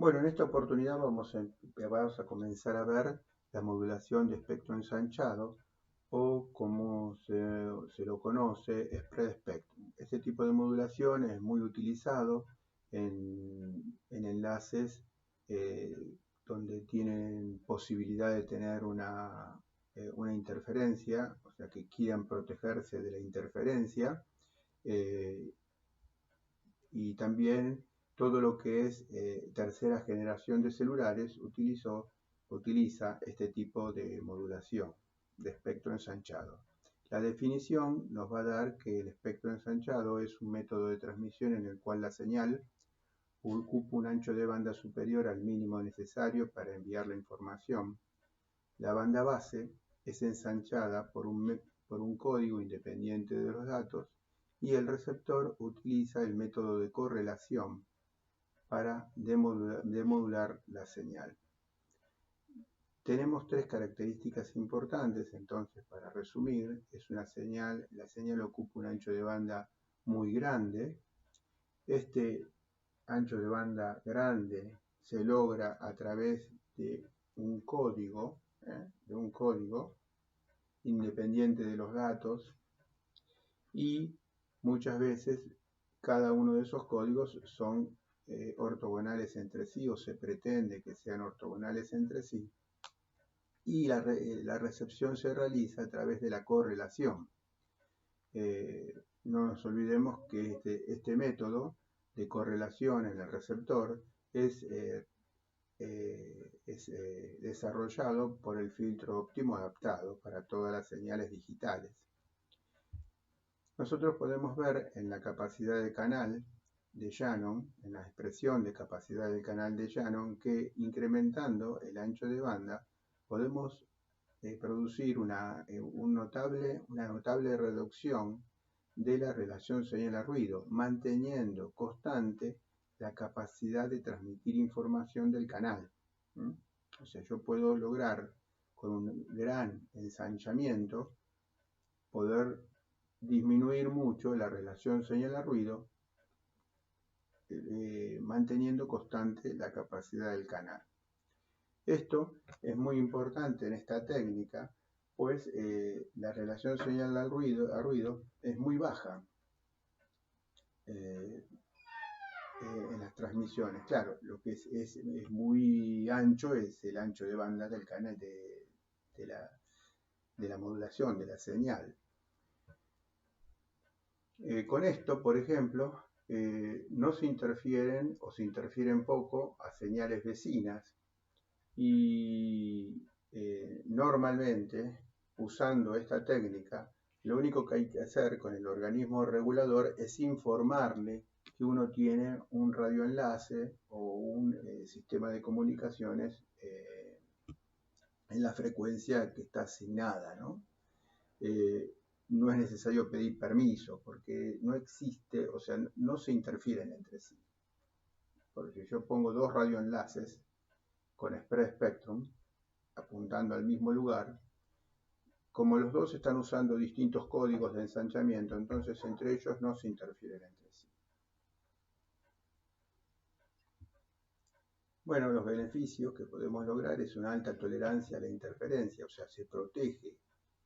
Bueno, en esta oportunidad vamos a comenzar a ver la modulación de espectro ensanchado o como se lo conoce, spread spectrum. Este tipo de modulación es muy utilizado en enlaces donde tienen posibilidad de tener una interferencia, o sea que quieran protegerse de la interferencia, eh, y también todo lo que es tercera generación de celulares utiliza este tipo de modulación de espectro ensanchado. La definición nos va a dar que el espectro ensanchado es un método de transmisión en el cual la señal ocupa un ancho de banda superior al mínimo necesario para enviar la información. La banda base es ensanchada por un código independiente de los datos y el receptor utiliza el método de correlación para demodular la señal. Tenemos tres características importantes, entonces, para resumir, la señal ocupa un ancho de banda muy grande. Este ancho de banda grande se logra a través de un código, independiente de los datos, y muchas veces cada uno de esos códigos son ortogonales entre sí, o se pretende que sean ortogonales entre sí, y la recepción se realiza a través de la correlación. No nos olvidemos que este método de correlación en el receptor es desarrollado por el filtro óptimo adaptado para todas las señales digitales. Nosotros podemos ver en la capacidad de canal de Shannon, en la expresión de capacidad del canal de Shannon, que incrementando el ancho de banda podemos producir una notable reducción de la relación señal-ruido, manteniendo constante la capacidad de transmitir información del canal. O sea, yo puedo lograr con un gran ensanchamiento poder disminuir mucho la relación señal-ruido, manteniendo constante la capacidad del canal. Esto es muy importante en esta técnica, pues la relación señal al ruido es muy baja en las transmisiones. Claro, lo que es muy ancho es el ancho de banda del canal de la modulación de la señal. Con esto, por ejemplo, no se interfieren o se interfieren poco a señales vecinas, y normalmente, usando esta técnica, lo único que hay que hacer con el organismo regulador es informarle que uno tiene un radioenlace o un sistema de comunicaciones en la frecuencia que está asignada, ¿no? No es necesario pedir permiso porque no existe, o sea, no se interfieren entre sí. Porque yo pongo dos radioenlaces con spread spectrum apuntando al mismo lugar, como los dos están usando distintos códigos de ensanchamiento, entonces entre ellos no se interfieren entre sí. Bueno, los beneficios que podemos lograr es una alta tolerancia a la interferencia, o sea, se protege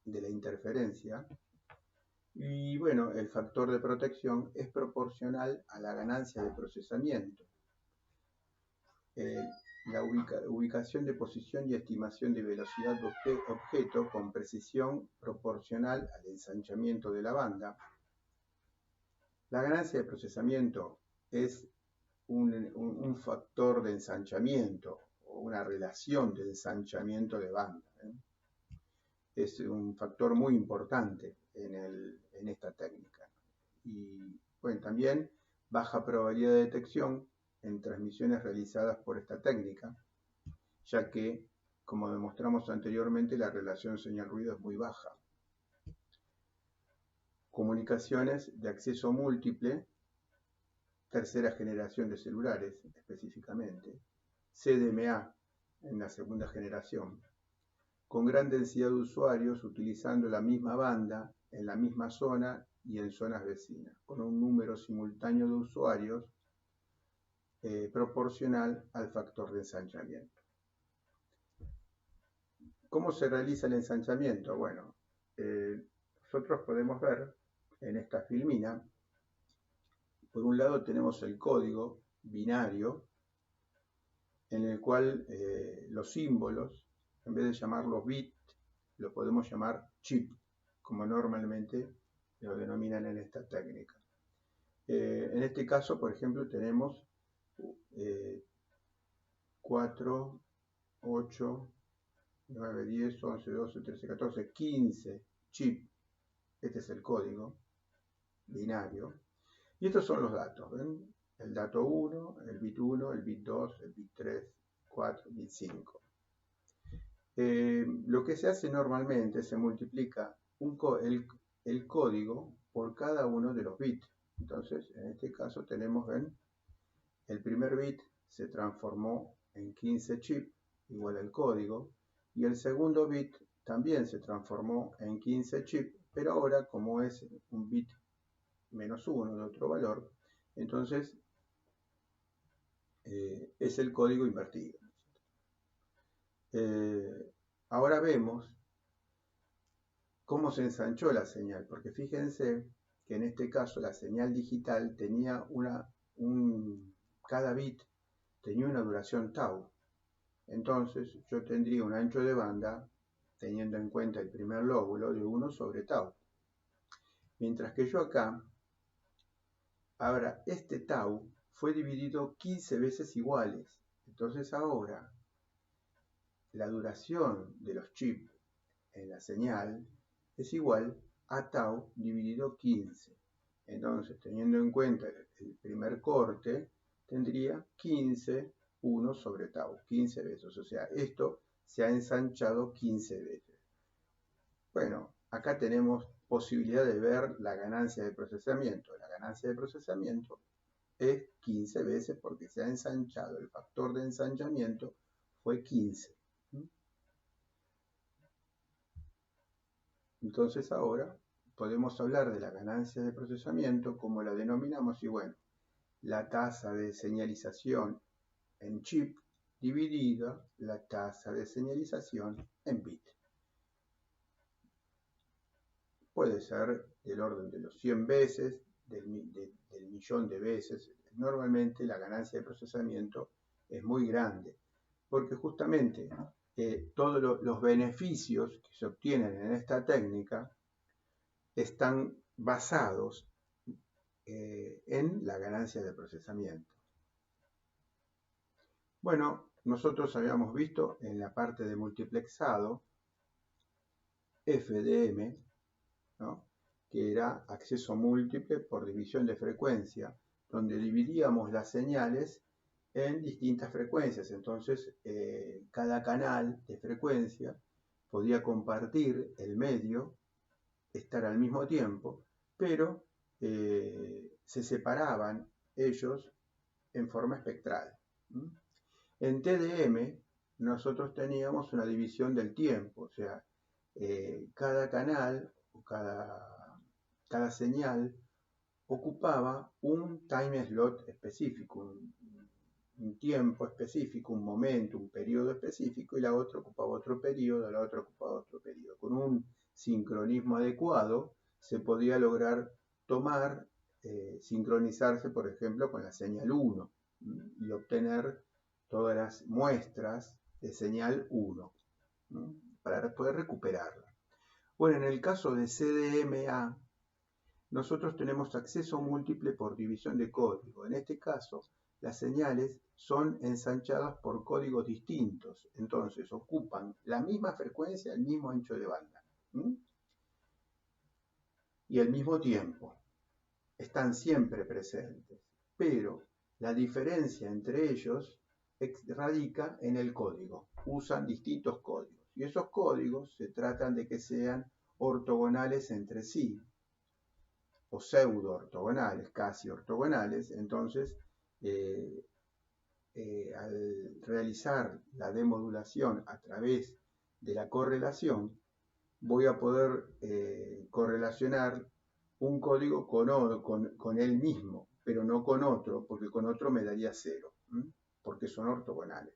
de la interferencia. Y bueno, el factor de protección es proporcional a la ganancia de procesamiento. La ubicación de posición y estimación de velocidad de objeto con precisión proporcional al ensanchamiento de la banda. La ganancia de procesamiento es un factor de ensanchamiento o una relación de ensanchamiento de banda. Es un factor muy importante en esta técnica. Y bueno, también baja probabilidad de detección en transmisiones realizadas por esta técnica, ya que, como demostramos anteriormente, la relación señal-ruido es muy baja. Comunicaciones de acceso múltiple, tercera generación de celulares específicamente, CDMA en la segunda generación, con gran densidad de usuarios utilizando la misma banda en la misma zona y en zonas vecinas, con un número simultáneo de usuarios proporcional al factor de ensanchamiento. ¿Cómo se realiza el ensanchamiento? Bueno, nosotros podemos ver en esta filmina, por un lado tenemos el código binario, en el cual los símbolos, en vez de llamarlos bit, lo podemos llamar chip, como normalmente lo denominan en esta técnica. En este caso, por ejemplo, tenemos 4, 8, 9, 10, 11, 12, 13, 14, 15 chip. Este es el código binario. Y estos son los datos. ¿Ven? El dato 1, el bit 1, el bit 2, el bit 3, 4, bit 5. Lo que se hace normalmente se multiplica el código por cada uno de los bits. Entonces, en este caso tenemos, ven, el primer bit se transformó en 15 chip, igual al código, y el segundo bit también se transformó en 15 chip, pero ahora como es un bit menos 1 de otro valor, entonces es el código invertido. Ahora vemos cómo se ensanchó la señal, porque fíjense que en este caso la señal digital tenía cada bit tenía una duración tau. Entonces yo tendría un ancho de banda, teniendo en cuenta el primer lóbulo, de 1 sobre tau. Mientras que yo acá, ahora este tau fue dividido 15 veces iguales. Entonces ahora la duración de los chips en la señal es igual a tau dividido 15. Entonces, teniendo en cuenta el primer corte, tendría 15, 1 sobre tau, 15 veces. O sea, esto se ha ensanchado 15 veces. Bueno, acá tenemos posibilidad de ver la ganancia de procesamiento. La ganancia de procesamiento es 15 veces porque se ha ensanchado. El factor de ensanchamiento fue 15. Entonces ahora podemos hablar de la ganancia de procesamiento como la denominamos y bueno, la tasa de señalización en chip dividida la tasa de señalización en bit. Puede ser del orden de los 100 veces, del millón de veces. Normalmente la ganancia de procesamiento es muy grande, porque justamente todos los beneficios que se obtienen en esta técnica están basados en la ganancia de procesamiento. Bueno, nosotros habíamos visto en la parte de multiplexado FDM, ¿no?, que era acceso múltiple por división de frecuencia, donde dividíamos las señales en distintas frecuencias. Entonces, cada canal de frecuencia podía compartir el medio, estar al mismo tiempo, pero se separaban ellos en forma espectral. En TDM nosotros teníamos una división del tiempo, o sea, cada canal o cada señal ocupaba un time slot específico, un tiempo específico, un momento, un periodo específico, y la otra ocupaba otro periodo, la otra ocupaba otro periodo. Con un sincronismo adecuado se podía lograr sincronizarse, por ejemplo, con la señal 1 y obtener todas las muestras de señal 1 para poder recuperarla. Bueno, en el caso de CDMA, nosotros tenemos acceso múltiple por división de código. En este caso, las señales son ensanchadas por códigos distintos, entonces ocupan la misma frecuencia, el mismo ancho de banda y el mismo tiempo. Están siempre presentes, pero la diferencia entre ellos radica en el código. Usan distintos códigos y esos códigos se tratan de que sean ortogonales entre sí o pseudo ortogonales, casi ortogonales. Entonces, al realizar la demodulación a través de la correlación, voy a poder correlacionar un código con él mismo, pero no con otro, porque con otro me daría 0. porque son ortogonales.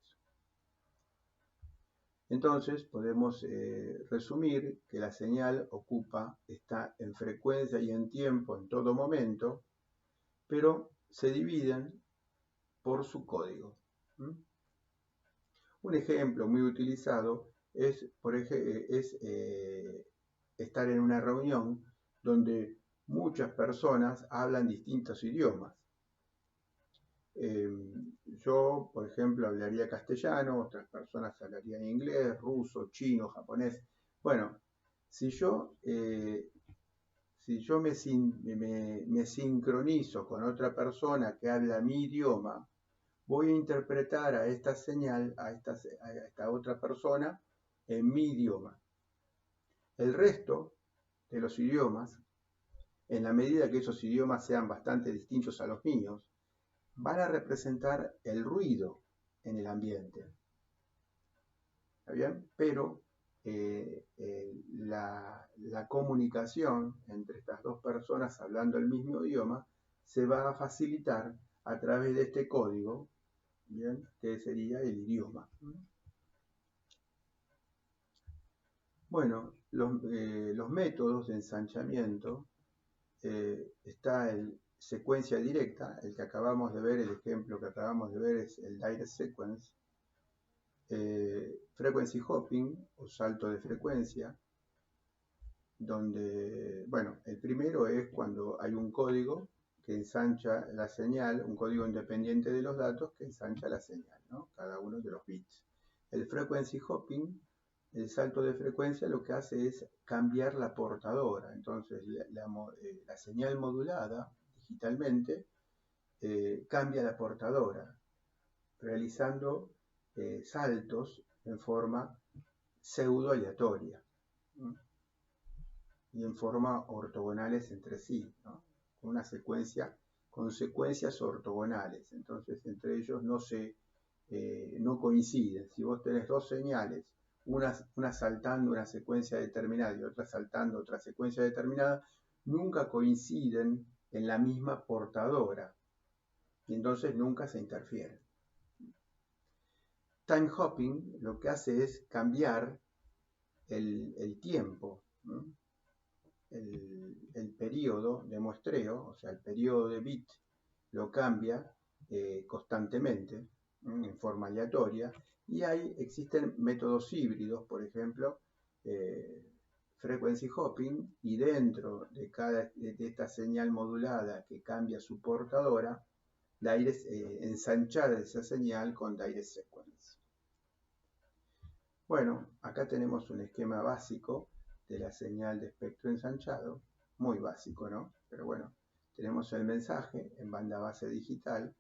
Entonces podemos resumir que la señal está en frecuencia y en tiempo en todo momento, pero se dividen por su código. Un ejemplo muy utilizado es estar en una reunión donde muchas personas hablan distintos idiomas. Yo, por ejemplo, hablaría castellano, otras personas hablarían inglés, ruso, chino, japonés. Bueno, si yo me sincronizo con otra persona que habla mi idioma, voy a interpretar a esta señal, a esta otra persona, en mi idioma. El resto de los idiomas, en la medida que esos idiomas sean bastante distintos a los míos, van a representar el ruido en el ambiente. ¿Está bien? Pero la comunicación entre estas dos personas hablando el mismo idioma se va a facilitar a través de este código, ¿bien? Que sería el idioma. Bueno, los métodos de ensanchamiento, está el secuencia directa, el que acabamos de ver, el ejemplo que acabamos de ver es el direct sequence, frequency hopping o salto de frecuencia, donde, bueno, el primero es cuando hay un código que ensancha la señal, un código independiente de los datos que ensancha la señal, ¿no? Cada uno de los bits. El frequency hopping, el salto de frecuencia, lo que hace es cambiar la portadora. Entonces la señal modulada digitalmente cambia la portadora, realizando saltos en forma pseudo aleatoria y en forma ortogonales entre sí, ¿no? Consecuencias ortogonales. Entonces entre ellos no coinciden. Si vos tenés dos señales, una saltando una secuencia determinada y otra saltando otra secuencia determinada, nunca coinciden en la misma portadora y entonces nunca se interfieren. Time hopping lo que hace es cambiar el tiempo, ¿no? El periodo de muestreo, o sea, el periodo de bit, lo cambia constantemente, en forma aleatoria, y existen métodos híbridos, por ejemplo, frequency hopping, y dentro de esta señal modulada que cambia su portadora, ensanchar esa señal con direct sequence. Bueno, acá tenemos un esquema básico de la señal de espectro ensanchado, muy básico, ¿no? Pero bueno, tenemos el mensaje en banda base digital,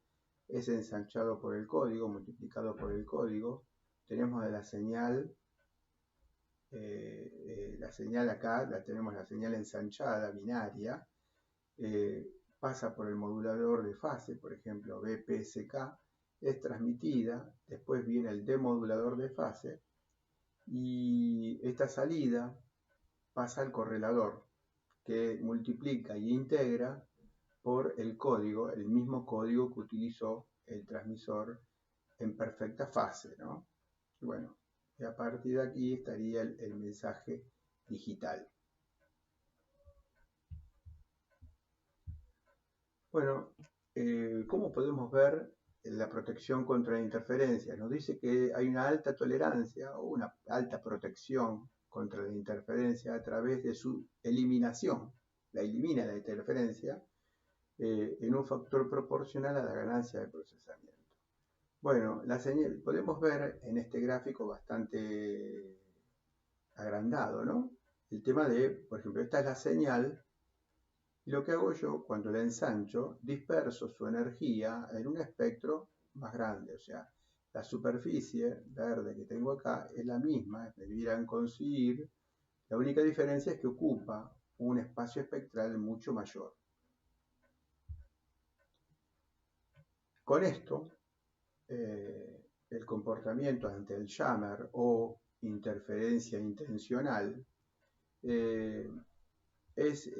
es ensanchado por el código, multiplicado por el código. Tenemos de la señal acá, tenemos la señal ensanchada binaria, pasa por el modulador de fase, por ejemplo BPSK, es transmitida, después viene el demodulador de fase, y esta salida pasa al correlador, que multiplica y integra por el código, el mismo código que utilizó el transmisor en perfecta fase, ¿no? Y bueno, y a partir de aquí estaría el mensaje digital. Bueno, ¿cómo podemos ver la protección contra la interferencia? Nos dice que hay una alta tolerancia o una alta protección contra la interferencia a través de su eliminación. La elimina la interferencia en un factor proporcional a la ganancia de procesamiento. Bueno, la señal podemos ver en este gráfico bastante agrandado, ¿no? El tema de, por ejemplo, esta es la señal, y lo que hago yo cuando la ensancho, disperso su energía en un espectro más grande, o sea, la superficie verde que tengo acá es la misma, debieran coincidir, la única diferencia es que ocupa un espacio espectral mucho mayor. Con esto, el comportamiento ante el jammer o interferencia intencional es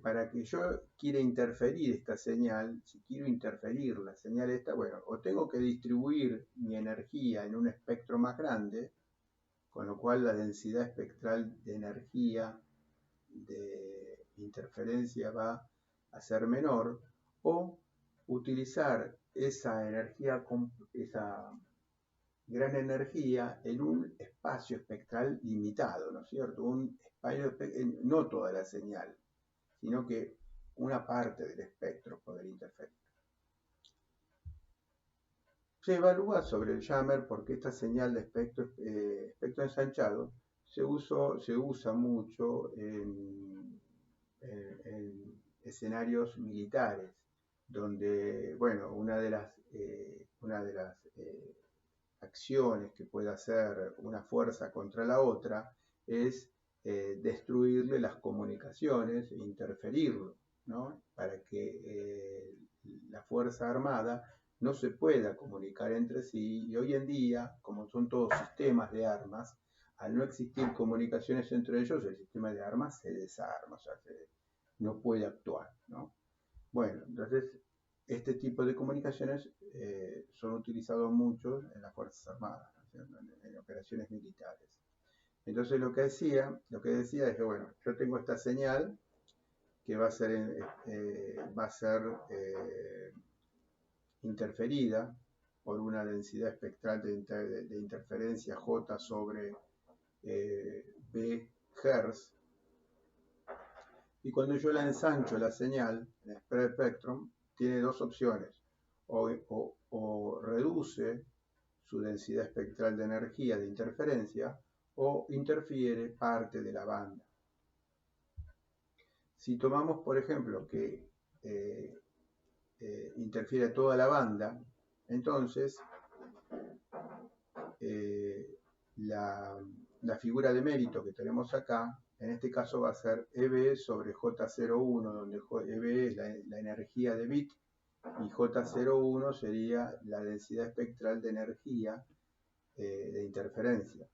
para que yo quiera interferir esta señal, si quiero interferir la señal esta, bueno, o tengo que distribuir mi energía en un espectro más grande, con lo cual la densidad espectral de energía de interferencia va a ser menor, o utilizar esa energía, esa gran energía en un espacio espectral limitado, ¿no es cierto? Un espacio, no toda la señal, sino que una parte del espectro poder interferir. Se evalúa sobre el jammer porque esta señal de espectro ensanchado se usa mucho en escenarios militares, donde, bueno, una de las acciones que puede hacer una fuerza contra la otra es destruirle las comunicaciones e interferirlo, ¿no? Para que la fuerza armada no se pueda comunicar entre sí, y hoy en día, como son todos sistemas de armas, al no existir comunicaciones entre ellos, el sistema de armas se desarma, o sea, no puede actuar, ¿no? Bueno, entonces este tipo de comunicaciones son utilizados mucho en las Fuerzas Armadas, ¿no? en operaciones militares. Entonces lo que decía es que, bueno, yo tengo esta señal que va a ser interferida por una densidad espectral de interferencia J sobre B Hz, y cuando yo la ensancho la señal, el spread spectrum, tiene dos opciones: o reduce su densidad espectral de energía de interferencia, o interfiere parte de la banda. Si tomamos, por ejemplo, que interfiere toda la banda, entonces la figura de mérito que tenemos acá, en este caso va a ser EB sobre J01, donde EB es la energía de bit, y J01 sería la densidad espectral de energía de interferencia.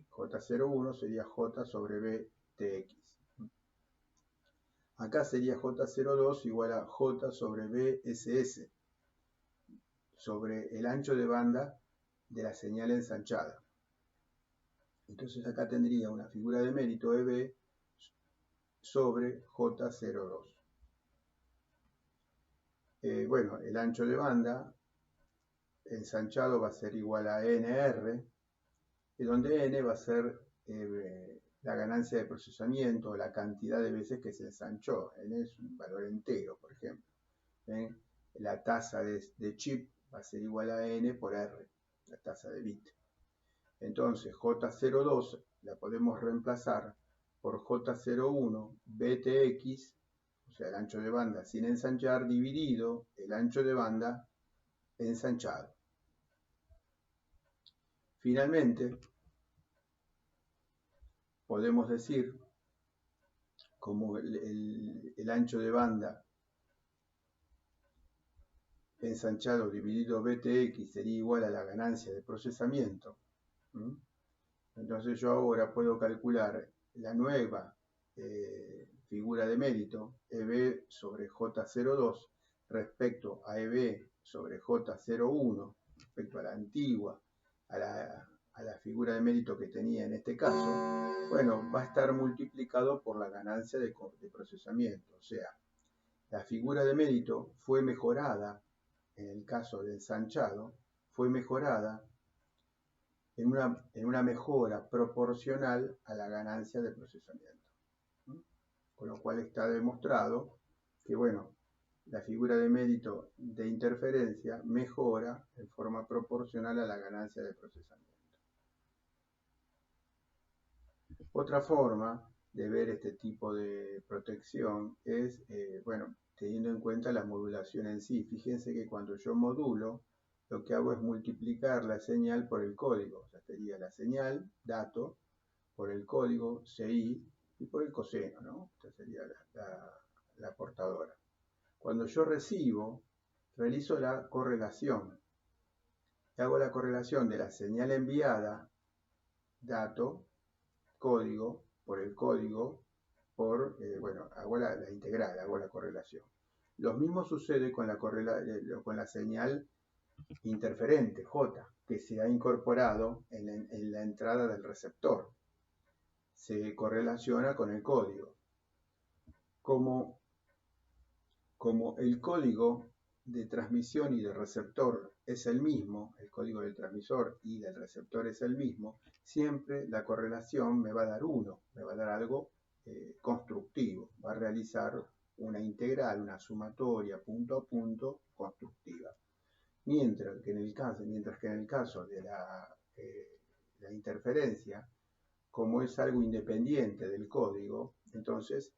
J01 sería J sobre BTX. Acá sería J02 igual a J sobre BSS, sobre el ancho de banda de la señal ensanchada. Entonces acá tendría una figura de mérito EB sobre J02. Bueno, el ancho de banda ensanchado va a ser igual a NR, donde N va a ser la ganancia de procesamiento, la cantidad de veces que se ensanchó. N es un valor entero, por ejemplo. La tasa de chip va a ser igual a N por R, la tasa de bit. Entonces J02 la podemos reemplazar por J01 BTX, o sea, el ancho de banda sin ensanchar, dividido el ancho de banda ensanchado. Finalmente, podemos decir, como el ancho de banda ensanchado dividido BTX sería igual a la ganancia de procesamiento, entonces yo ahora puedo calcular la nueva figura de mérito, EB sobre J02, respecto a EB sobre J01, respecto a la antigua, a la figura de mérito que tenía en este caso. Bueno, va a estar multiplicado por la ganancia de procesamiento. O sea, la figura de mérito fue mejorada, en el caso del ensanchado, fue mejorada en una mejora proporcional a la ganancia de procesamiento. Con lo cual está demostrado que, bueno, la figura de mérito de interferencia mejora en forma proporcional a la ganancia de procesamiento. Otra forma de ver este tipo de protección es, bueno, teniendo en cuenta la modulación en sí. Fíjense que cuando yo modulo, lo que hago es multiplicar la señal por el código. O sea, sería la señal, dato, por el código, CI, y por el coseno, ¿no? Esta sería la portadora. Cuando yo recibo, realizo la correlación. Hago la correlación de la señal enviada, dato, código, por el código, por, bueno, hago la integral, hago la correlación. Lo mismo sucede con la señal interferente, J, que se ha incorporado en la entrada del receptor. Se correlaciona con el código. Como el código de transmisión y de receptor es el mismo, el código del transmisor y del receptor es el mismo, siempre la correlación me va a dar 1, me va a dar algo constructivo, va a realizar una integral, una sumatoria punto a punto constructiva. Mientras que en el caso de la interferencia, como es algo independiente del código, entonces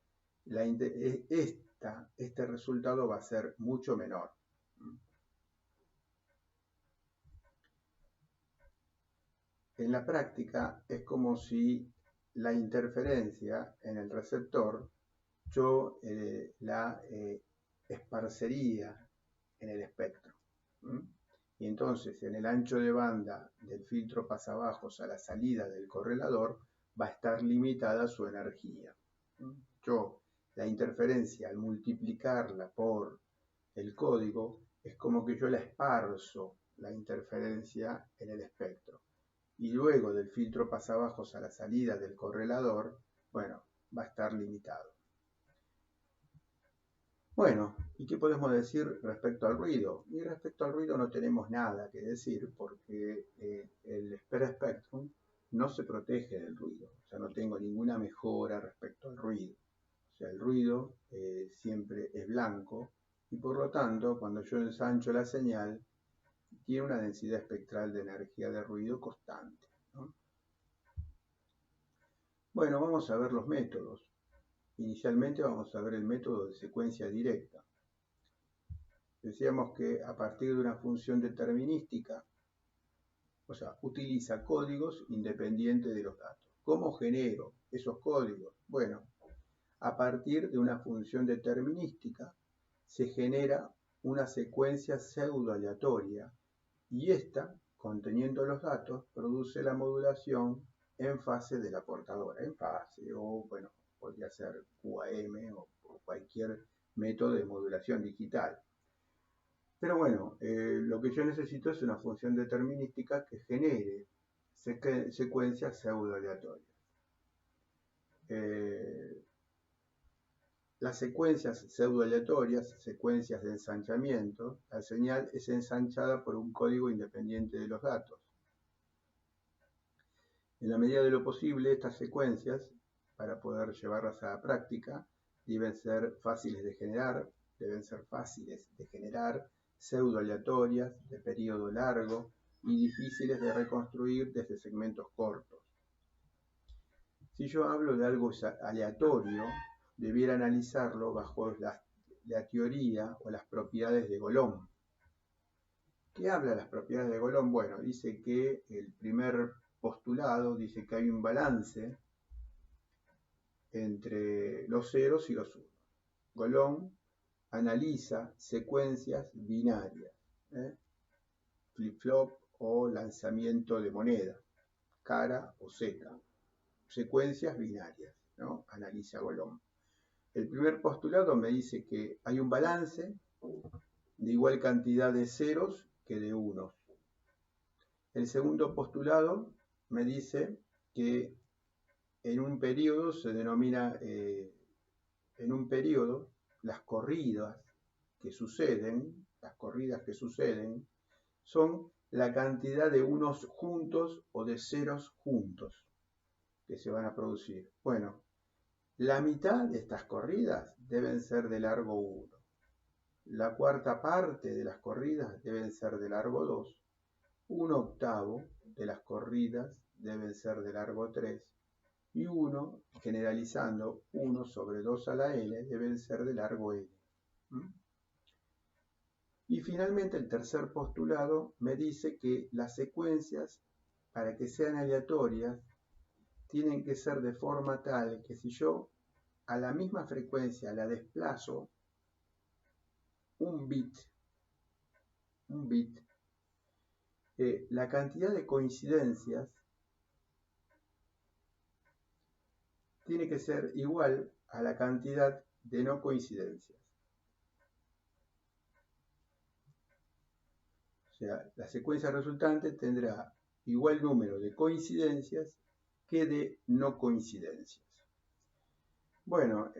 este resultado va a ser mucho menor. En la práctica es como si la interferencia en el receptor yo la esparcería en el espectro. Y entonces en el ancho de banda del filtro pasabajos a la salida del correlador va a estar limitada su energía. Yo la interferencia al multiplicarla por el código es como que yo la esparzo la interferencia en el espectro. Y luego del filtro pasabajos a la salida del correlador, bueno, va a estar limitado. Bueno, ¿y qué podemos decir respecto al ruido? Y respecto al ruido no tenemos nada que decir porque el spread spectrum no se protege del ruido. O sea, no tengo ninguna mejora respecto al ruido. O sea, el ruido siempre es blanco y por lo tanto, cuando yo ensancho la señal, tiene una densidad espectral de energía de ruido constante, ¿no? Bueno, vamos a ver los métodos. Inicialmente vamos a ver el método de secuencia directa. Decíamos que a partir de una función determinística, o sea, utiliza códigos independientes de los datos. ¿Cómo genero esos códigos? Bueno, a partir de una función determinística se genera una secuencia pseudo aleatoria y esta, conteniendo los datos, produce la modulación en fase de la portadora, en fase, o bueno, podría ser QAM o cualquier método de modulación digital. Pero bueno, lo que yo necesito es una función determinística que genere secuencias pseudo aleatorias. Las secuencias pseudo aleatorias, secuencias de ensanchamiento, la señal es ensanchada por un código independiente de los datos. En la medida de lo posible, estas secuencias, para poder llevarlas a la práctica, deben ser fáciles de generar, pseudo aleatorias, de periodo largo y difíciles de reconstruir desde segmentos cortos. Si yo hablo de algo aleatorio, debiera analizarlo bajo la teoría o las propiedades de Golomb. ¿Qué habla de las propiedades de Golomb? Bueno, dice que el primer postulado dice que hay un balance entre los ceros y los unos. Golomb analiza secuencias binarias, flip-flop o lanzamiento de moneda, cara o Z, secuencias binarias, ¿no? Analiza Golomb. El primer postulado me dice que hay un balance de igual cantidad de ceros que de unos. El segundo postulado me dice que en un periodo se denomina, en un periodo, las corridas que suceden, son la cantidad de unos juntos o de ceros juntos que se van a producir. Bueno, la mitad de estas corridas deben ser de largo 1. La cuarta parte de las corridas deben ser de largo 2. 1/8 de las corridas deben ser de largo 3. Y 1, generalizando, 1 sobre 2 a la n deben ser de largo n. Y finalmente el tercer postulado me dice que las secuencias, para que sean aleatorias, tienen que ser de forma tal que si yo a la misma frecuencia la desplazo un bit, la cantidad de coincidencias tiene que ser igual a la cantidad de no coincidencias. O sea, la secuencia resultante tendrá igual número de coincidencias que de no coincidencias. Bueno,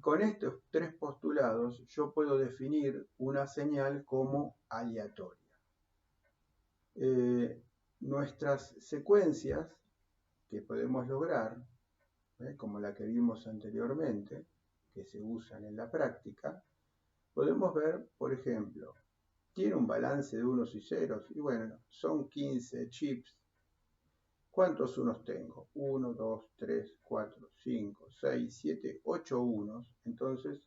con estos tres postulados yo puedo definir una señal como aleatoria. Nuestras secuencias que podemos lograr, como la que vimos anteriormente, que se usan en la práctica, podemos ver, por ejemplo, tiene un balance de unos y ceros, y bueno, son 15 chips. ¿Cuántos unos tengo? 1, 2, 3, 4, 5, 6, 7, 8 unos. Entonces,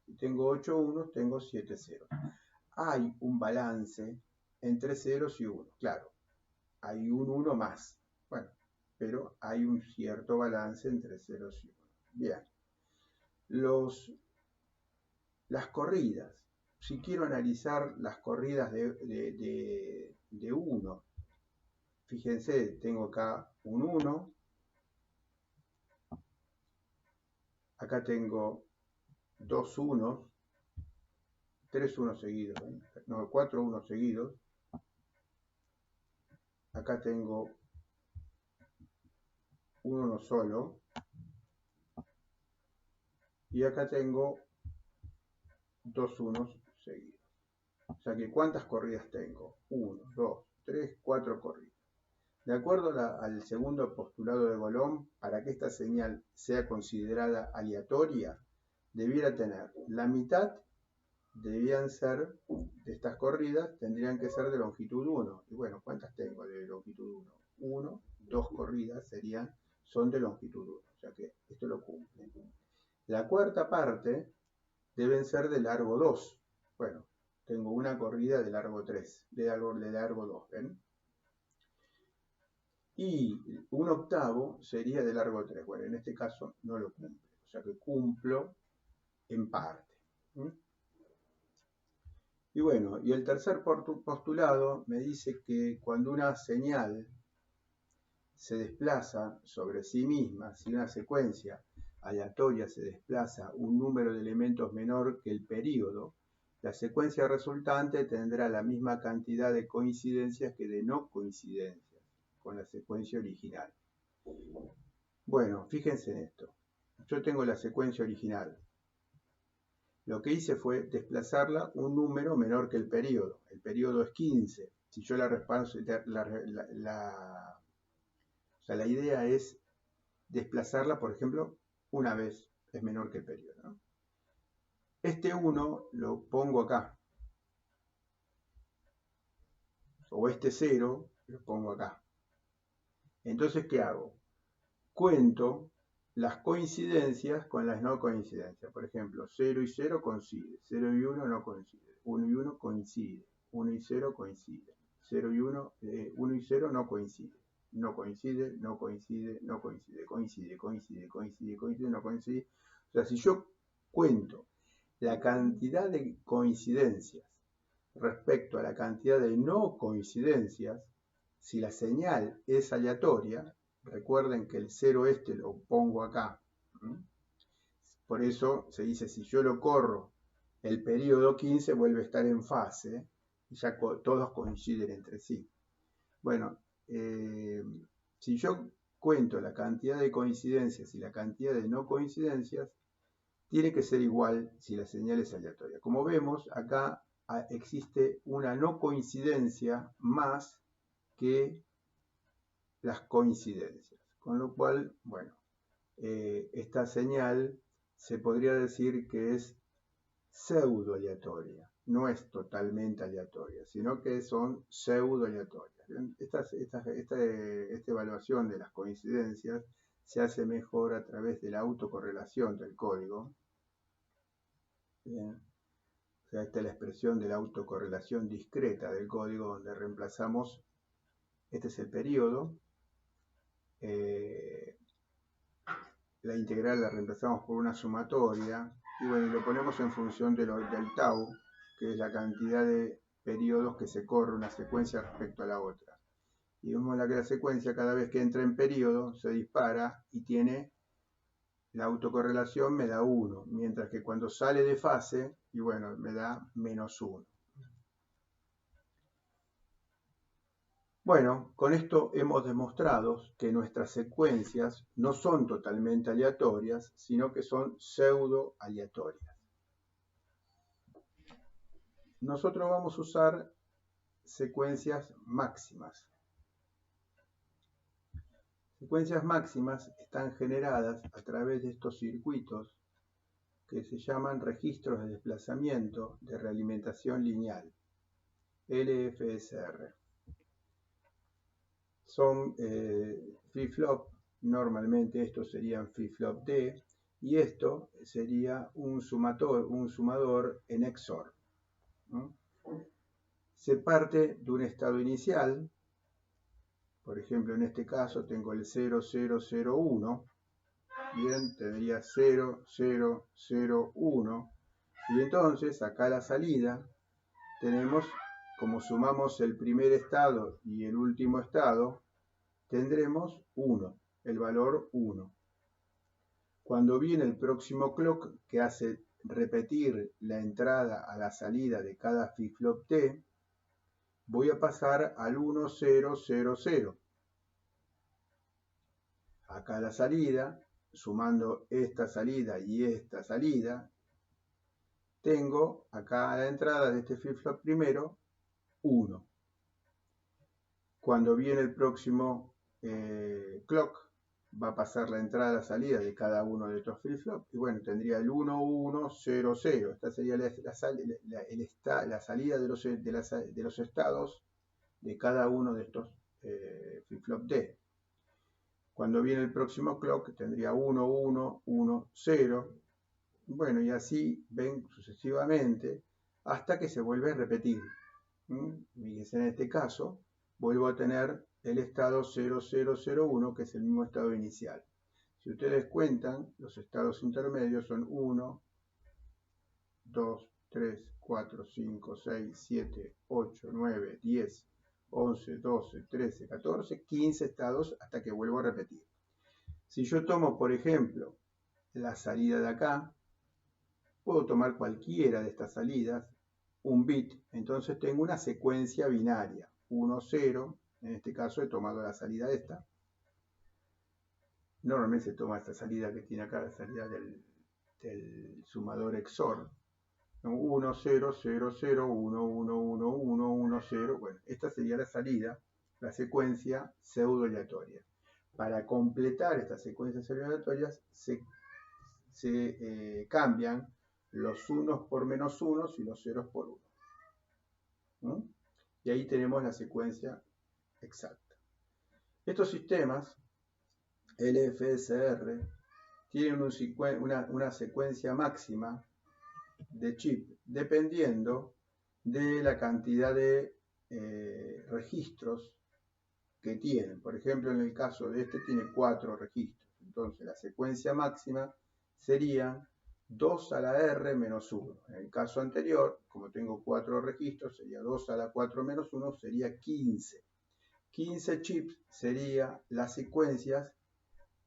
si tengo 8 unos, tengo 7 ceros. Hay un balance entre ceros y 1. Claro, hay un 1 más. Bueno, pero hay un cierto balance entre ceros y 1. Bien. Las corridas. Si quiero analizar las corridas de 1, fíjense, tengo acá un 1, acá tengo 2 unos, 3 unos seguidos, no, 4 unos seguidos, acá tengo un 1 solo, y acá tengo 2 unos seguidos. O sea que ¿cuántas corridas tengo? 1, 2, 3, 4 corridas. De acuerdo al segundo postulado de Golomb, para que esta señal sea considerada aleatoria, debiera tener la mitad, debían ser de estas corridas, tendrían que ser de longitud 1. Y bueno, ¿cuántas tengo de longitud 1? 1, 2 corridas son de longitud 1. O sea que esto lo cumple. La cuarta parte deben ser de largo 2. Bueno, tengo una corrida de largo 3, de largo 2, ¿ven? Y un octavo sería de largo 3. Bueno, en este caso no lo cumple. O sea que cumplo en parte. Y bueno, y el tercer postulado me dice que cuando una señal se desplaza sobre sí misma, si una secuencia aleatoria se desplaza un número de elementos menor que el período, la secuencia resultante tendrá la misma cantidad de coincidencias que de no coincidencias con la secuencia original. Bueno, fíjense en esto. Yo tengo la secuencia original. Lo que hice fue desplazarla un número menor que el periodo. El periodo es 15. Si yo la idea es desplazarla, por ejemplo, una vez es menor que el periodo, ¿no? Este 1 lo pongo acá. O este 0 lo pongo acá. Entonces, ¿qué hago? Cuento las coincidencias con las no coincidencias. Por ejemplo, 0 y 0 coincide, 0 y 1 no coincide, 1 y 1 coincide, 1 y 0 coincide, 0 y 1, 1 y 0 no coincide, no coincide, no coincide, no coincide, coincide, coincide, coincide, coincide, no coincide. O sea, si yo cuento la cantidad de coincidencias respecto a la cantidad de no coincidencias, si la señal es aleatoria, recuerden que el 0 este lo pongo acá. Por eso se dice, si yo lo corro, el periodo 15 vuelve a estar en fase, y ya todos coinciden entre sí. Bueno, si yo cuento la cantidad de coincidencias y la cantidad de no coincidencias, tiene que ser igual si la señal es aleatoria. Como vemos, acá existe una no coincidencia más que las coincidencias. Con lo cual, bueno, esta señal se podría decir que es pseudo aleatoria. No es totalmente aleatoria, sino que son pseudo aleatorias. Esta evaluación de las coincidencias se hace mejor a través de la autocorrelación del código. Bien. O sea, esta es la expresión de la autocorrelación discreta del código, donde reemplazamos, este es el periodo, la integral la reemplazamos por una sumatoria, y bueno, lo ponemos en función del tau, que es la cantidad de periodos que se corre una secuencia respecto a la otra. Y vemos que la secuencia, cada vez que entra en periodo, se dispara y tiene la autocorrelación me da 1, mientras que cuando sale de fase, y bueno, me da -1. Bueno, con esto hemos demostrado que nuestras secuencias no son totalmente aleatorias, sino que son pseudo aleatorias. Nosotros vamos a usar secuencias máximas. Secuencias máximas están generadas a través de estos circuitos que se llaman registros de desplazamiento de realimentación lineal, LFSR. Son flip-flop, normalmente estos serían flip-flop D, y esto sería un sumador en XOR. Se parte de un estado inicial, por ejemplo en este caso tengo el 0001, bien, tendría 0001, y entonces acá a la salida tenemos, como sumamos el primer estado y el último estado, tendremos 1, el valor 1. Cuando viene el próximo clock que hace repetir la entrada a la salida de cada flip-flop T, voy a pasar al 1000. Acá a la salida, sumando esta salida y esta salida, tengo acá a la entrada de este flip-flop primero 1. Cuando viene el próximo clock, va a pasar la entrada a la salida de cada uno de estos flip-flops, y bueno, tendría el 1100. Esta sería la salida de los estados de cada uno de estos flip-flop D. Cuando viene el próximo clock, tendría 1110. Bueno, y así ven sucesivamente hasta que se vuelve a repetir. Fíjense, en este caso vuelvo a tener el estado 0001, que es el mismo estado inicial. Si ustedes cuentan, los estados intermedios son 1, 2, 3, 4, 5, 6, 7, 8, 9, 10, 11, 12, 13, 14, 15 estados hasta que vuelvo a repetir. Si yo tomo, por ejemplo, la salida de acá, puedo tomar cualquiera de estas salidas, un bit, entonces tengo una secuencia binaria, 1, 0, en este caso he tomado la salida esta. Normalmente se toma esta salida que tiene acá, la salida del sumador XOR, 1, 0, 0, 0, 1, 1, 1, 1, 1, 0, bueno, esta sería la salida, la secuencia pseudo aleatoria. Para completar estas secuencias pseudo aleatorias se cambian los unos por menos unos y los ceros por uno. Y ahí tenemos la secuencia exacta. Estos sistemas LFSR tienen una secuencia máxima de chip dependiendo de la cantidad de registros que tienen. Por ejemplo, en el caso de este tiene 4 registros. Entonces la secuencia máxima sería 2 a la R menos 1. En el caso anterior, como tengo 4 registros, sería 2 a la 4 menos 1, sería 15. 15 chips sería las secuencias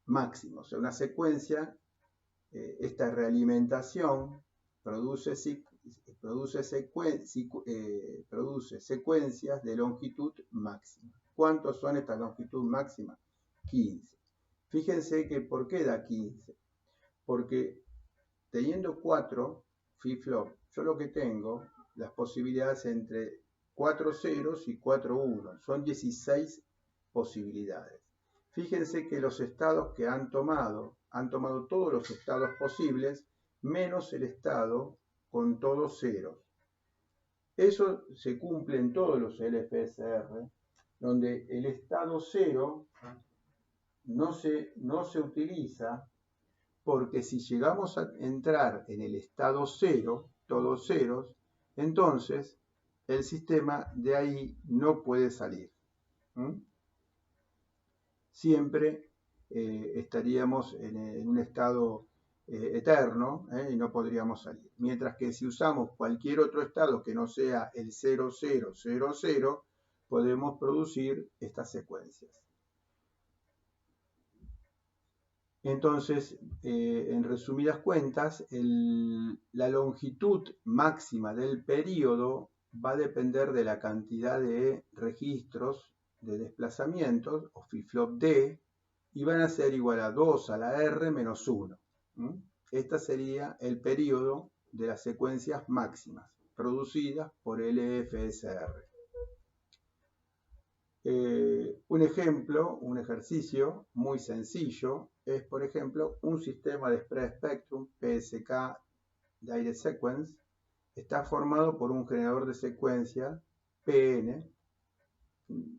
máximas. O sea, una secuencia, esta realimentación produce secuencias de longitud máxima. ¿Cuántos son estas longitud máxima? 15. Fíjense que ¿por qué da 15? Porque teniendo 4 flip-flop, yo lo que tengo, las posibilidades entre 4 ceros y 4 unos, son 16 posibilidades. Fíjense que los estados que han tomado todos los estados posibles, menos el estado con todos ceros. Eso se cumple en todos los LFSR, donde el estado 0 no se utiliza, porque si llegamos a entrar en el estado 0, todos ceros, entonces el sistema de ahí no puede salir. Siempre estaríamos en un estado eterno y no podríamos salir. Mientras que si usamos cualquier otro estado que no sea el 0000, podemos producir estas secuencias. Entonces, en resumidas cuentas, la longitud máxima del periodo va a depender de la cantidad de registros de desplazamientos, o flip-flop D, y van a ser igual a 2 a la R menos 1. Este sería el periodo de las secuencias máximas producidas por LFSR. Un ejemplo, un ejercicio muy sencillo es, por ejemplo, un sistema de spread spectrum PSK Direct Sequence está formado por un generador de secuencia PN.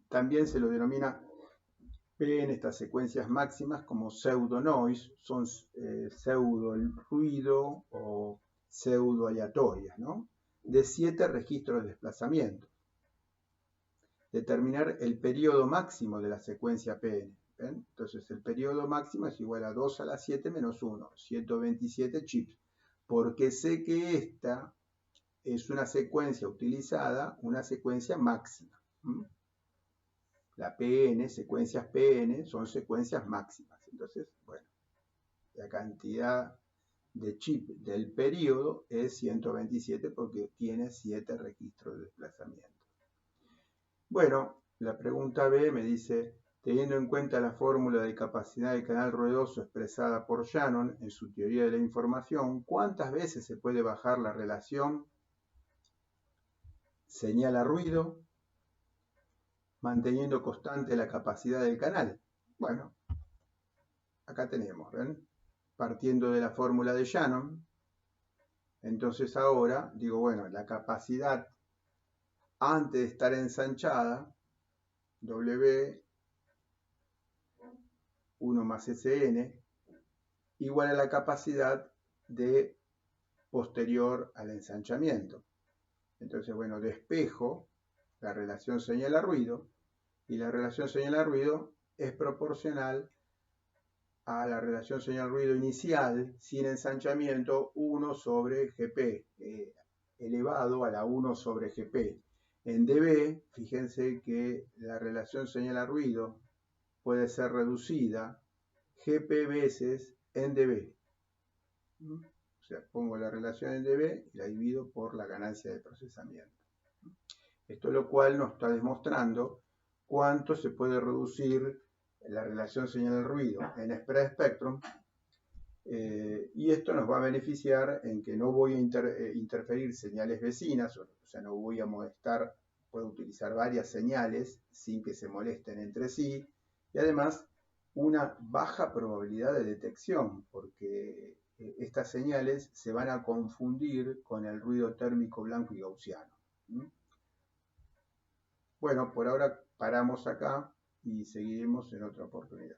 También se lo denomina PN estas secuencias máximas como pseudo noise, son pseudo ruido o pseudo aleatorias, ¿no? De 7 registros de desplazamiento. Determinar el periodo máximo de la secuencia PN. ¿Ven? Entonces el periodo máximo es igual a 2 a la 7 menos 1, 127 chips, porque sé que esta es una secuencia utilizada, una secuencia máxima. La PN, secuencias PN, son secuencias máximas. Entonces, bueno, la cantidad de chip del periodo es 127 porque tiene 7 registros de desplazamiento. Bueno, la pregunta B me dice, teniendo en cuenta la fórmula de capacidad del canal ruidoso expresada por Shannon en su teoría de la información, ¿cuántas veces se puede bajar la relación señal a ruido manteniendo constante la capacidad del canal? Bueno, acá tenemos, ¿ven? Partiendo de la fórmula de Shannon, entonces ahora digo, bueno, la capacidad antes de estar ensanchada, W 1 más Sn, igual a la capacidad de posterior al ensanchamiento. Entonces, bueno, despejo la relación señal a ruido, y la relación señal a ruido es proporcional a la relación señal a ruido inicial sin ensanchamiento 1 sobre GP, elevado a la 1 sobre GP. En dB, fíjense que la relación señal a ruido puede ser reducida GP veces en dB. O sea, pongo la relación en dB y la divido por la ganancia de procesamiento. Esto lo cual nos está demostrando cuánto se puede reducir la relación señal al ruido en spread spectrum, y esto nos va a beneficiar en que no voy a interferir señales vecinas, o sea, no voy a molestar, puedo utilizar varias señales sin que se molesten entre sí, y además una baja probabilidad de detección, porque estas señales se van a confundir con el ruido térmico blanco y gaussiano. Bueno, por ahora paramos acá y seguiremos en otra oportunidad.